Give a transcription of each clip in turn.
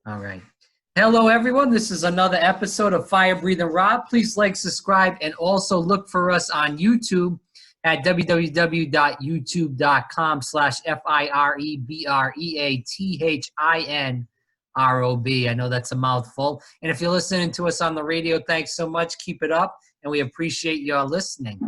All right. Hello, everyone. This is another episode of Fire Breathing Rob. Please like, subscribe, and also look for us on YouTube at www.youtube.com/FIREBREATHINROB. I know that's a mouthful. And if you're listening to us on the radio, thanks so much. Keep it up, and we appreciate your listening.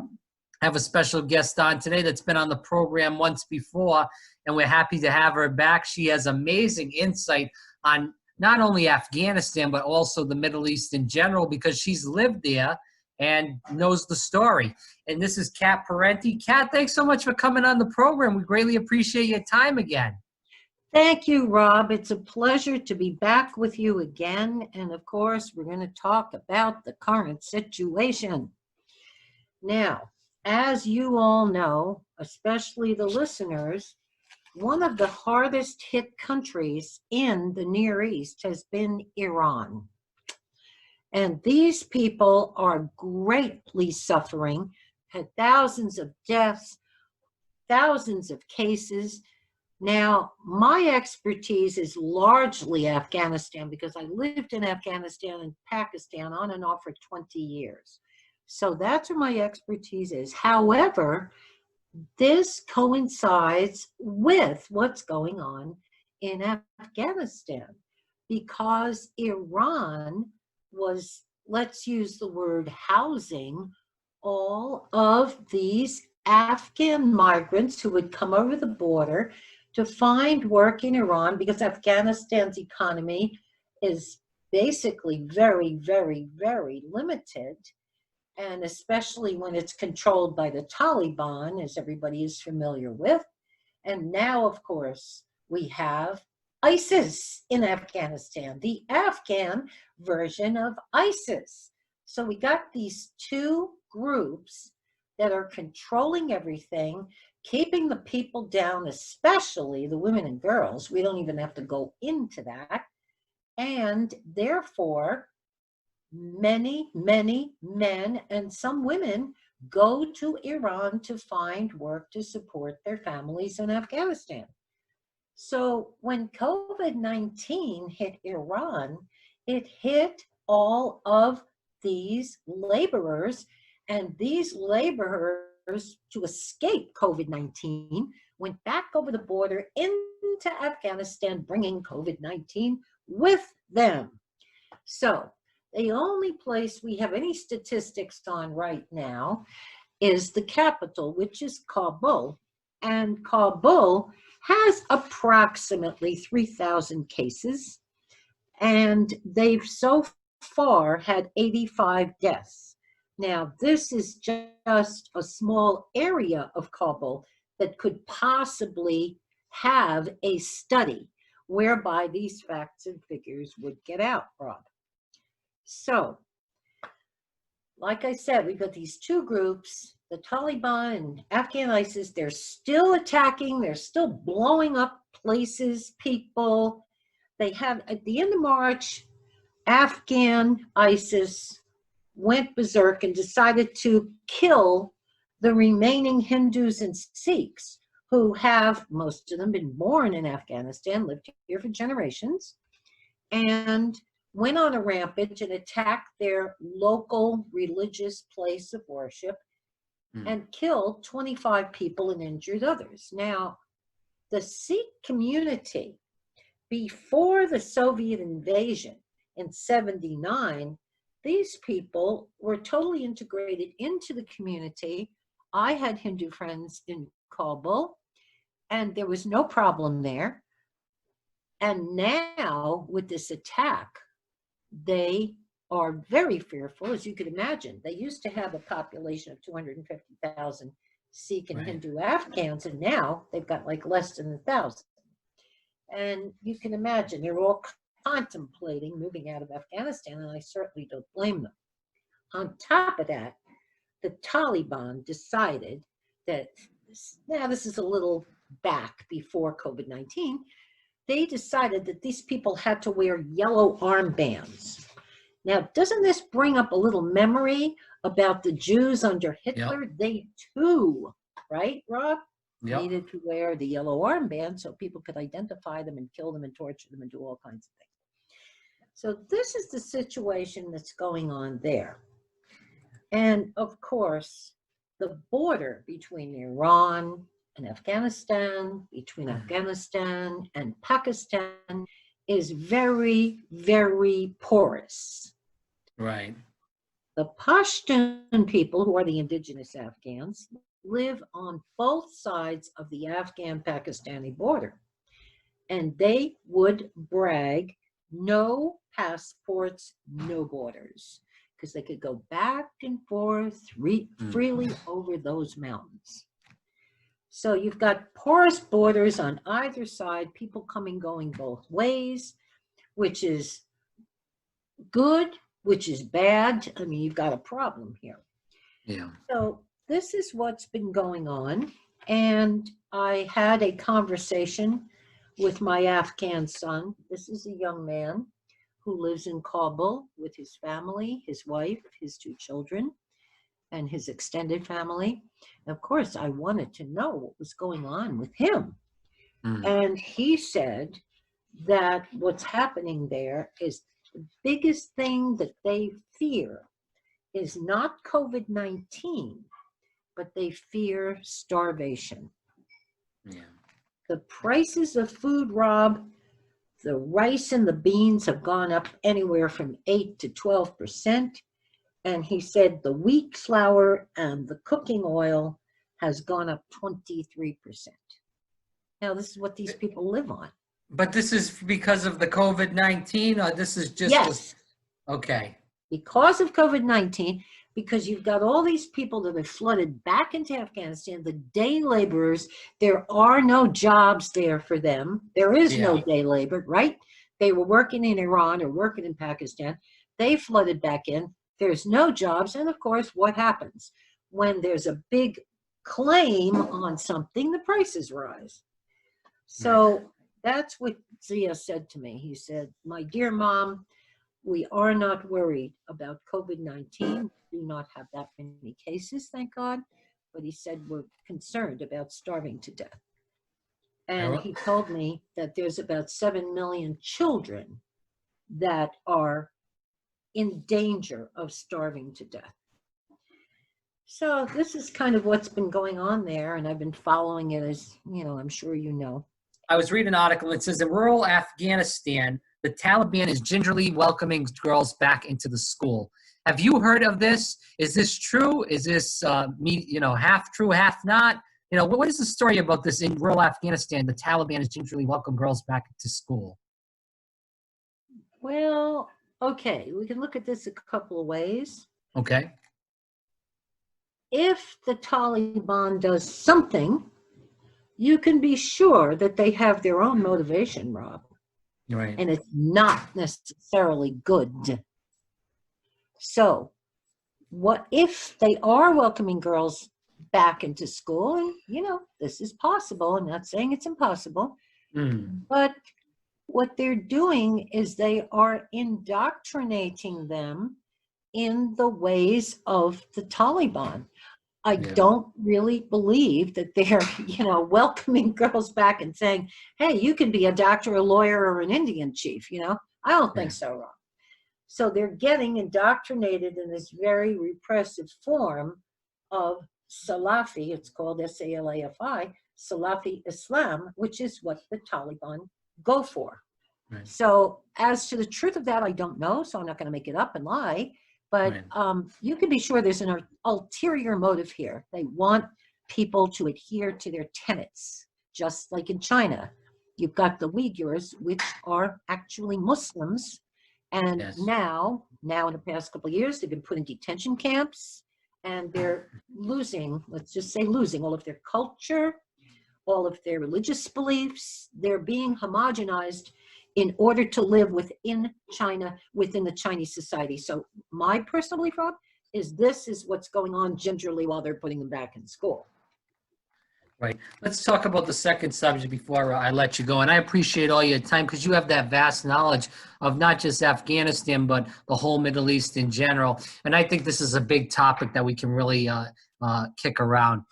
I have a special guest on today that's been on the program once before, and we're happy to have her back. She has amazing insight on not only Afghanistan, but also the Middle East in general, because she's lived there and knows the story. And this is Kat Parenti. Kat, thanks so much for coming on the program. We greatly appreciate your time again. Thank you, Rob. It's a pleasure to be back with you again. And of course, we're going to talk about the current situation. Now, as you all know, especially the listeners, one of the hardest hit countries in the Near East has been Iran. And these people are greatly suffering, had thousands of deaths, thousands of cases. Now, my expertise is largely Afghanistan because I lived in Afghanistan and Pakistan on and off for 20 years. So that's where my expertise is. However, this coincides with what's going on in Afghanistan because Iran was, let's use the word, housing all of these Afghan migrants who would come over the border to find work in Iran because Afghanistan's economy is basically very, very, very limited. And especially when it's controlled by the Taliban, as everybody is familiar with. And now, of course, we have ISIS in Afghanistan, the Afghan version of ISIS. So we got these two groups that are controlling everything, keeping the people down, especially the women and girls. We don't even have to go into that. And therefore, many, many men and some women go to Iran to find work to support their families in Afghanistan. So when COVID-19 hit Iran, it hit all of these laborers, and these laborers, to escape COVID-19, went back over the border into Afghanistan, bringing COVID-19 with them. So the only place we have any statistics on right now is the capital, which is Kabul. And Kabul has approximately 3,000 cases. And they've so far had 85 deaths. Now, this is just a small area of Kabul that could possibly have a study whereby these facts and figures would get out, Rob. So, like I said, we've got these two groups, the Taliban and Afghan ISIS. They're still attacking. They're still blowing up places, people. They have, at the end of March, Afghan ISIS went berserk and decided to kill the remaining Hindus and Sikhs who have, most of them, been born in Afghanistan, lived here for generations, and went on a rampage and attacked their local religious place of worship and killed 25 people and injured others. Now, the Sikh community, before the Soviet invasion in '79, these people were totally integrated into the community. I had Hindu friends in Kabul, and there was no problem there. And now, with this attack, they are very fearful, as you could imagine. They used to have a population of 250,000 Sikh and Hindu Afghans, and now they've got like less than 1,000. And you can imagine they're all contemplating moving out of Afghanistan, and I certainly don't blame them. On top of that, the Taliban decided that, now this is a little back before COVID-19, they decided that these people had to wear yellow armbands. Now, doesn't this bring up a little memory about the Jews under Hitler? Yep. They too, right, Rob? Yep. Needed to wear the yellow armband so people could identify them and kill them and torture them and do all kinds of things. So this is the situation that's going on there. And of course, the border between Iran and Afghanistan, between Afghanistan and Pakistan, is very, very porous. Right. The Pashtun people, who are the indigenous Afghans, live on both sides of the Afghan-Pakistani border. And they would brag, no passports, no borders, because they could go back and forth freely over those mountains. So you've got porous borders on either side, people coming, going both ways, which is good, which is bad. I mean, you've got a problem here. Yeah. So this is what's been going on. And I had a conversation with my Afghan son. This is a young man who lives in Kabul with his family, his wife, his 2 children, and his extended family. And of course, I wanted to know what was going on with him. And he said that what's happening there is the biggest thing that they fear is not COVID-19, but they fear starvation. Yeah. The prices of food, Rob, the rice and the beans have gone up anywhere from 8 to 12%. And he said the wheat flour and the cooking oil has gone up 23%. Now, this is what these people live on. But this is because of the COVID-19, or this is just Yes. Okay. Because of COVID-19, because you've got all these people that have flooded back into Afghanistan, the day laborers, there are no jobs there for them. There is no day labor, right? They were working in Iran or working in Pakistan. They flooded back in. There's no jobs. And of course, what happens? When there's a big claim on something, the prices rise. So that's what Zia said to me. He said, my dear mom, we are not worried about COVID-19. We do not have that many cases, thank God. But he said we're concerned about starving to death. And he told me that there's about 7 million children that are in danger of starving to death. So this is kind of what's been going on there, and I've been following it, as you know, I'm sure you know. I was reading an article that says in rural Afghanistan, the Taliban is gingerly welcoming girls back into the school. Have you heard of this? Is this true? Is this half true, half not? What is the story about this in rural Afghanistan? The Taliban is gingerly welcoming girls back into school. Well, okay, we can look at this a couple of ways. Okay. If the Taliban does something, you can be sure that they have their own motivation, Rob. Right. And it's not necessarily good. So, what if they are welcoming girls back into school? And, this is possible. I'm not saying it's impossible. But what they're doing is they are indoctrinating them in the ways of the Taliban. I don't really believe that they're, welcoming girls back and saying, hey, you can be a doctor, a lawyer, or an Indian chief, I don't think so, Rob. So they're getting indoctrinated in this very repressive form of Salafi, it's called Salafi, Salafi Islam, which is what the Taliban go for. Right. So as to the truth of that, I don't know, so I'm not going to make it up and lie. But you can be sure there's an ulterior motive here. They want people to adhere to their tenets, just like in China. You've got the Uyghurs, which are actually Muslims. And now in the past couple of years, they've been put in detention camps. And they're losing, let's just say losing, all of their culture, all of their religious beliefs. They're being homogenized in order to live within China, within the Chinese society. So my personal belief, Rob, is this is what's going on gingerly while they're putting them back in school. Right. Let's talk about the second subject before I let you go. And I appreciate all your time because you have that vast knowledge of not just Afghanistan, but the whole Middle East in general. And I think this is a big topic that we can really kick around.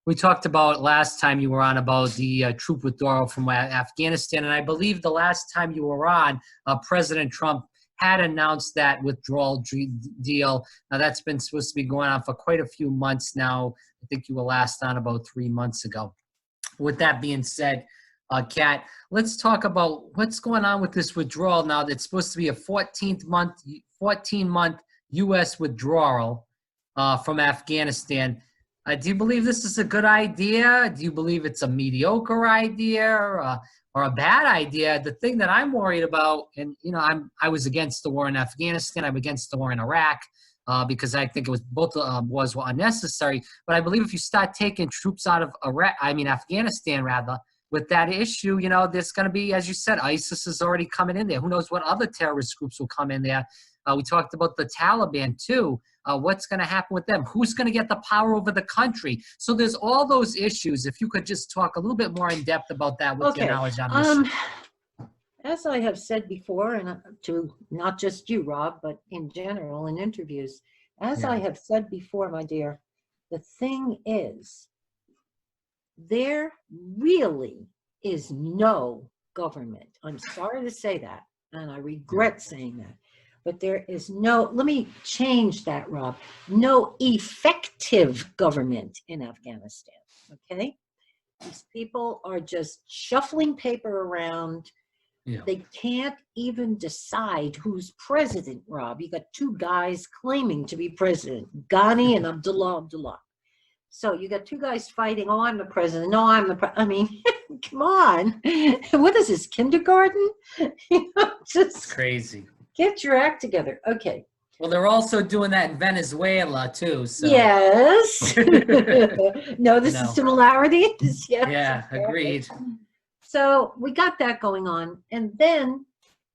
We talked about last time you were on about the troop withdrawal from Afghanistan. And I believe the last time you were on, President Trump had announced that withdrawal deal. Now, that's been supposed to be going on for quite a few months now. I think you were last on about 3 months ago. With that being said, Kat, let's talk about what's going on with this withdrawal now. That's supposed to be a 14-month U.S. withdrawal from Afghanistan. Do you believe this is a good idea? Do you believe it's a mediocre idea or a bad idea? The thing that I'm worried about, and I was against the war in Afghanistan. I'm against the war in Iraq because I think it was both wars were unnecessary. But I believe if you start taking troops out of Afghanistan rather, with that issue, there's going to be, as you said, ISIS is already coming in there. Who knows what other terrorist groups will come in there? We talked about the Taliban too. What's going to happen with them? Who's going to get the power over the country? So there's all those issues. If you could just talk a little bit more in depth about that with your knowledge on this. As I have said before, and to not just you, Rob, but in general in interviews, I have said before, my dear, the thing is, there really is no government. I'm sorry to say that, and I regret saying that, but there is no, let me change that, Rob, no effective government in Afghanistan, okay? These people are just shuffling paper around. Yeah. They can't even decide who's president, Rob. You got two guys claiming to be president, Ghani and Abdullah. So you got two guys fighting. Oh, I'm the president. No, I'm the president. I mean, come on. What is this, kindergarten? Just crazy. Get your act together. Okay. Well, they're also doing that in Venezuela too. So. Yes. Notice the similarities. Yes. Yeah, agreed. So we got that going on. And then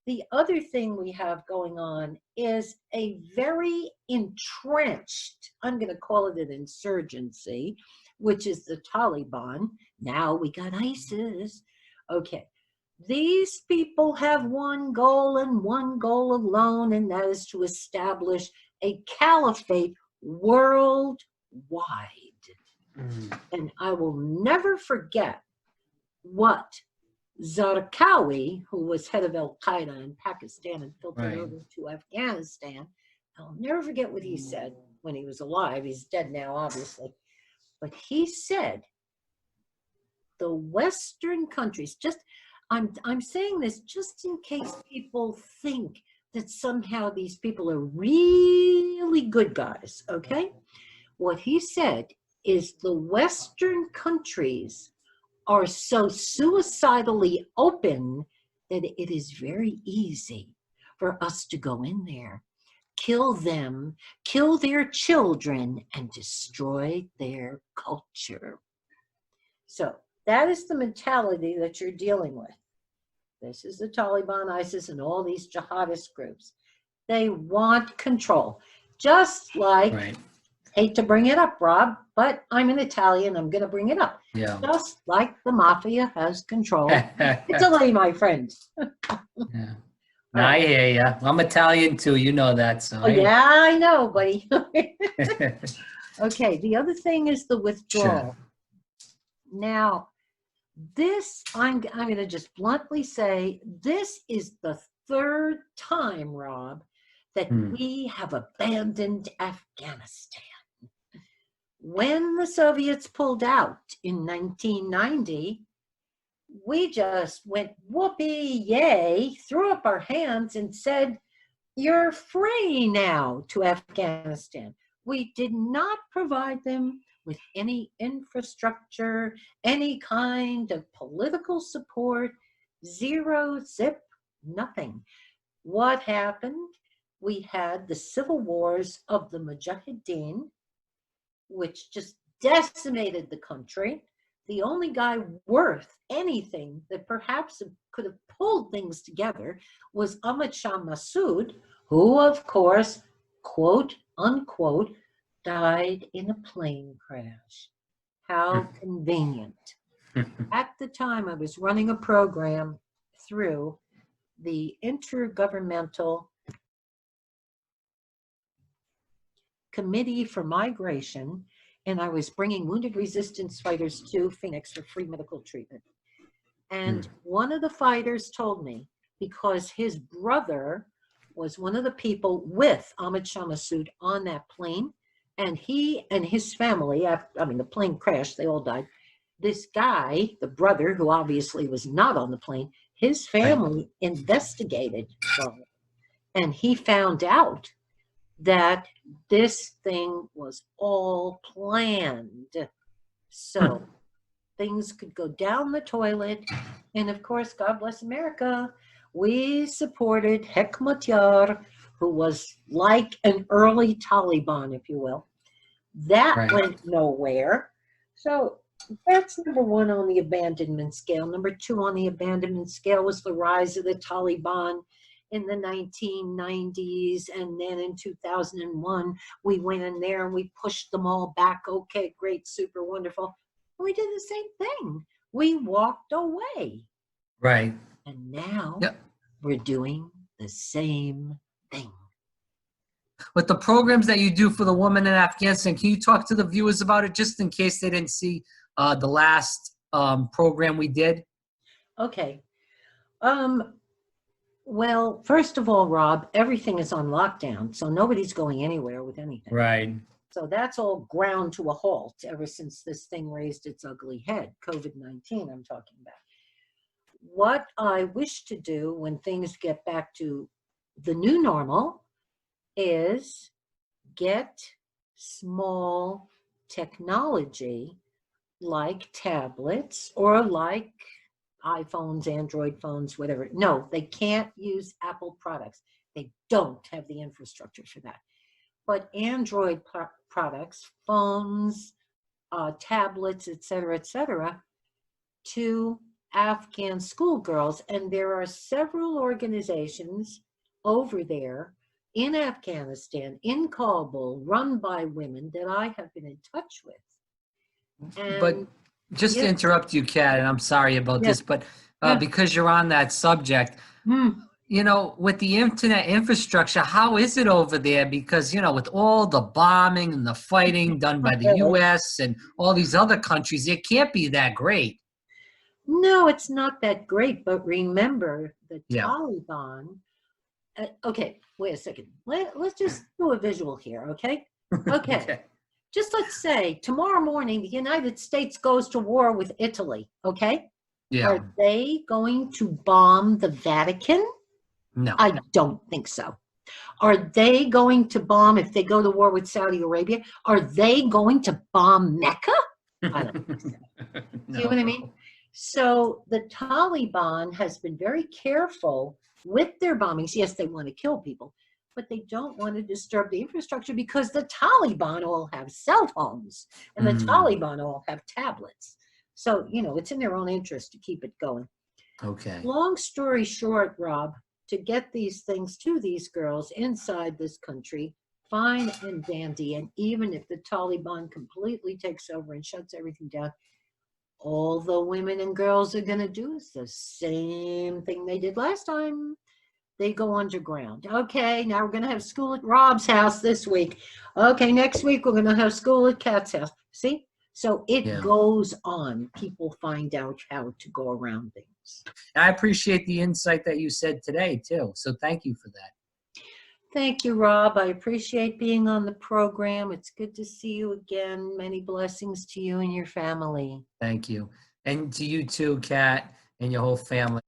the other thing we have going on is a very entrenched, I'm going to call it an insurgency, which is the Taliban. Now we got ISIS. Okay. These people have one goal and one goal alone, and that is to establish a caliphate worldwide. And I will never forget what Zarqawi, who was head of Al-Qaeda in Pakistan and filtered over to Afghanistan, I'll never forget what he said when he was alive. He's dead now, obviously. But he said, the Western countries, I'm saying this just in case people think that somehow these people are really good guys, okay? What he said is the Western countries are so suicidally open that it is very easy for us to go in there, kill them, kill their children, and destroy their culture. So that is the mentality that you're dealing with. This is the Taliban, ISIS, and all these jihadist groups. They want control. Just like, hate to bring it up, Rob, but I'm an Italian, I'm going to bring it up. Yeah. Just like the mafia has control. Italy, my friend. Yeah. I hear you. I'm Italian too, you know that. So yeah, I know, buddy. Okay, the other thing is the withdrawal. Sure. Now, this, I'm going to just bluntly say, this is the third time, Rob, that we have abandoned Afghanistan. When the Soviets pulled out in 1990, we just went whoopee, yay, threw up our hands and said, you're free now to Afghanistan. We did not provide them with any infrastructure, any kind of political support, zero, zip, nothing. What happened? We had the civil wars of the Mujahideen, which just decimated the country. The only guy worth anything that perhaps could have pulled things together was Ahmad Shah Massoud, who, of course, quote, unquote, died in a plane crash. How convenient. At the time, I was running a program through the Intergovernmental Committee for Migration, and I was bringing wounded resistance fighters to Phoenix for free medical treatment. And one of the fighters told me, because his brother was one of the people with Ahmed Shah Massoud on that plane. And he and his family, the plane crashed, they all died. This guy, the brother, who obviously was not on the plane, his family investigated Charlie. And he found out that this thing was all planned. So things could go down the toilet. And of course, God bless America, we supported Hekmatyar, who was like an early Taliban, if you will. That went nowhere. So that's number one on the abandonment scale. Number two on the abandonment scale was the rise of the Taliban in the 1990s. And then in 2001, we went in there and we pushed them all back. Okay, great, super wonderful. We did the same thing. We walked away. Right. And now we're doing the same thing. With the programs that you do for the women in Afghanistan, can you talk to the viewers about it just in case they didn't see the last program we did? Okay. Well, first of all, Rob, everything is on lockdown, so nobody's going anywhere with anything. Right. So that's all ground to a halt ever since this thing raised its ugly head. COVID-19, I'm talking about. What I wish to do when things get back to the new normal is get small technology like tablets or like iPhones, Android phones, whatever. No, they can't use Apple products. They don't have the infrastructure for that. But Android products, phones, tablets, et cetera, to Afghan schoolgirls. And there are several organizations over there in Afghanistan, in Kabul, run by women that I have been in touch with. And but just to interrupt you, Kat, and I'm sorry about this, but because you're on that subject, you know, with the internet infrastructure, how is it over there? Because, you know, with all the bombing and the fighting done by the U.S. and all these other countries, it can't be that great. No, it's not that great. But remember, the Taliban. Okay, wait a second. Let's just do a visual here, okay? Okay. Just let's say tomorrow morning the United States goes to war with Italy, okay? Yeah. Are they going to bomb the Vatican? No. I don't think so. Are they going to bomb, if they go to war with Saudi Arabia, are they going to bomb Mecca? I don't think so. No. See what I mean? So the Taliban has been very careful with their bombings. Yes, they want to kill people, but they don't want to disturb the infrastructure because the Taliban all have cell phones and the Taliban all have tablets. So, you know, it's in their own interest to keep it going. Okay. Long story short, Rob, to get these things to these girls inside this country, fine and dandy. And even if the Taliban completely takes over and shuts everything down, all the women and girls are going to do is the same thing they did last time. They go underground. Okay, now we're going to have school at Rob's house this week. Okay, next week we're going to have school at Kat's house. See? So it goes on. People find out how to go around things. I appreciate the insight that you said today, too. So thank you for that. Thank you, Rob. I appreciate being on the program. It's good to see you again. Many blessings to you and your family. Thank you. And to you too, Kat, and your whole family.